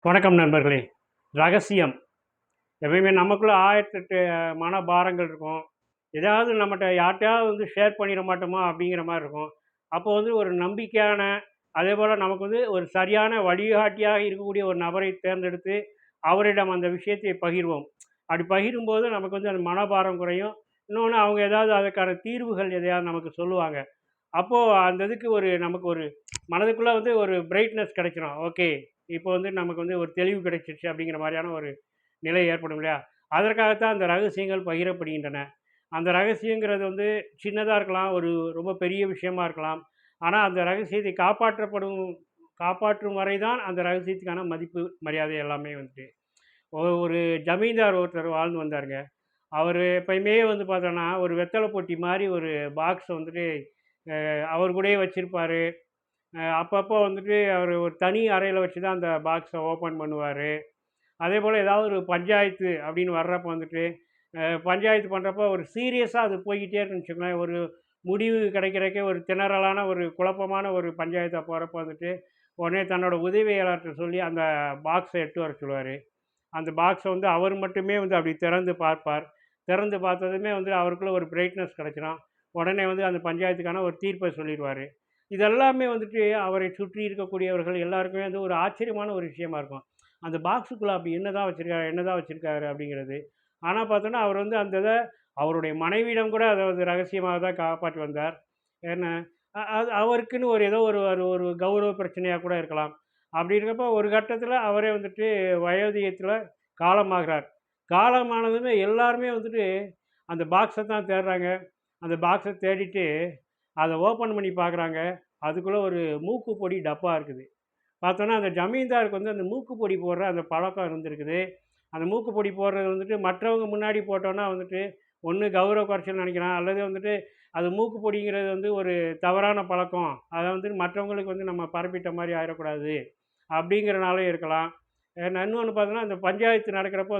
வணக்கம் நண்பர்களே. ரகசியம் எப்பயுமே நமக்குள்ள 1008 மனபாரங்கள் இருக்கும். ஏதாவது நம்மட்ட யார்ட்டயாவது ஷேர் பண்ணிட மாட்டோமா அப்படிங்கிற மாரி இருக்கும். அப்போ ஒரு நம்பிக்கையான, அதேபோல நமக்கு ஒரு சரியான வழிகாட்டியாக இருக்கக்கூடிய ஒரு நபரை தேர்ந்தெடுத்து, அவரிடம் அந்த விஷயத்தை பகிர்வோம். அப்படி பகிரும்போது நமக்கு அந்த மனபாரம் குறையும். இன்னொன்னு அவங்க ஏதாவது அதற்கான தீர்வுகள் எதையாவது நமக்கு சொல்லுவாங்க. அப்போ அந்த இதுக்கு நமக்கு மனதுக்குள்ள ஒரு பிரைட்னஸ் கிடைச்சிரும். ஓகே. இப்போ நமக்கு ஒரு தெளிவு கிடைச்சிருச்சு அப்படிங்கிற மாரியான ஒரு நிலை ஏற்படும் இல்லையா? அதற்காகத்தான் அந்த ரகசியங்கள் பகிரப்படுகின்றன. அந்த ரகசியங்கிறது சின்னதா இருக்கலாம். ரொம்ப பெரிய விஷயமா இருக்கலாம். ஆனா அந்த ரகசியத்தை காப்பாற்றும் வரை தான் அந்த ரகசியத்துக்கான மதிப்பு, மரியாதை எல்லாமே ஒரு ஜமீன்தார் ஒருத்தர் வாழ்ந்து வந்தாருங்க. அவரு எப்பயுமே பார்த்தோன்னா, ஒரு வெத்தல பொட்டி மாரி ஒரு பாக்ஸ அவர் கூடயே வச்சிருப்பாரு. அப்பப்போ அவரு ஒரு தனி அறையில வச்சு தான் அந்த பாக்ஸ ஓப்பன் பண்ணுவாரு. அதேபோல ஏதாவது ஒரு பஞ்சாயத்து அப்படின்னு வர்றப்போ பஞ்சாயத்து பண்ணுறப்போ ஒரு சீரியஸா அது போய்க்கிட்டே இருக்குன்னு வச்சுக்கோங்களேன். ஒரு முடிவு கிடைக்கிறதுக்கே ஒரு திணறலான, ஒரு குழப்பமான ஒரு பஞ்சாயத்தா போறப்போ உடனே தன்னோட உதவியாளர்ட்ட சொல்லி அந்த பாக்ஸ எடுத்து வர சொல்லுவாரு. அந்த பாக்ஸ அவர் மட்டுமே அப்படி திறந்து பார்ப்பார். திறந்து பார்த்ததுமே அவருக்குள்ள ஒரு பிரைட்னஸ் கிடைச்சிரும். உடனே அந்த பஞ்சாயத்துக்கான ஒரு தீர்ப்ப சொல்லிருவாரு. இதெல்லாமே அவரை சுற்றி இருக்கக்கூடியவர்கள் எல்லாருக்குமே ஒரு ஆச்சரியமான ஒரு விஷயமா இருக்கும். அந்த பாக்ஸுக்குள்ள அப்படி என்னதான் வச்சிருக்காரு, என்னதான் வச்சிருக்காரு அப்படிங்கிறது. ஆனா பார்த்தோன்னா, அவர் அந்த இத அவருடைய மனைவியிடம் கூட அத ரகசியமா தான் காப்பாற்றி வந்தார். ஏன்னா, அது அவருக்குன்னு ஏதோ ஒரு ஒரு ஒரு கௌரவ பிரச்சனையா கூட இருக்கலாம். அப்படி இருக்கப்ப ஒரு கட்டத்தில அவரே வயோதிகத்தில காலமாகிறார். காலமானதுமே எல்லாருமே அந்த பாக்ஸ தான் தேடுறாங்க. அந்த பாக்ஸ தேடிட்டு அத ஓப்பன் பண்ணி பார்க்குறாங்க. அதுக்குள்ள ஒரு மூக்குப்பொடி டப்பா இருக்குது. பார்த்தோன்னா, அந்த ஜமீன்தாருக்கு அந்த மூக்குப்பொடி போடுற அந்த பழக்கம் இருந்திருக்குது. அந்த மூக்குப்பொடி போடுறது மற்றவங்க முன்னாடி போட்டோன்னா ஒண்ணு கௌரவ குறைச்சல்னு நெனைக்கிறான். அல்லது அது மூக்குப்பொடிங்கிறது ஒரு தவறான பழக்கம். அத மற்றவங்களுக்கு நம்ம பரப்பிட்ட மாரி ஆயிறக்கூடாது. அப்படிங்கிறனாலயும் இருக்கலாம். இன்னொன்னு பார்த்தோன்னா, அந்த பஞ்சாயத்து நடக்கிறப்போ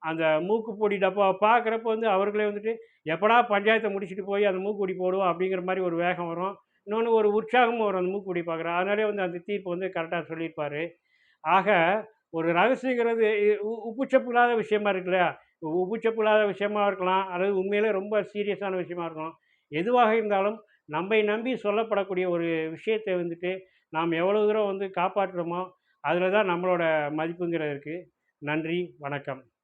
அந்த மூக்குப்பொடி டப்பாவ பார்க்குறப்போ அவர்களே எப்படா பஞ்சாயத்த முடிச்சுட்டு போய் அந்த மூக்குப்பொடி போடுவோம் அப்படிங்கிற மாரி ஒரு வேகம் வரும். இன்னொன்னு ஒரு உற்சாகமும் வரும் அந்த மூக்குப்பொடி பார்க்குற. அதனாலயே அந்த தீர்ப்பு கரெக்ட்டா சொல்லியிருப்பாரு. ஆக ஒரு ரகசியங்கிறது உப்புச்சப்பு இல்லாத விஷயமா இருக்கு இல்லையா? உப்புச்சப்பு இல்லாத விஷயமா இருக்கலாம். அல்லது உண்மையிலே ரொம்ப சீரியஸான விஷயமா இருக்கலாம். எதுவாக இருந்தாலும் நம்மை நம்பி சொல்லப்படக்கூடிய ஒரு விஷயத்தை நாம் எவ்வளோ தூரம் காப்பாற்றுறோமோ, அதில தான் நம்மளோட மதிப்புங்கிறது இருக்கு. நன்றி, வணக்கம்.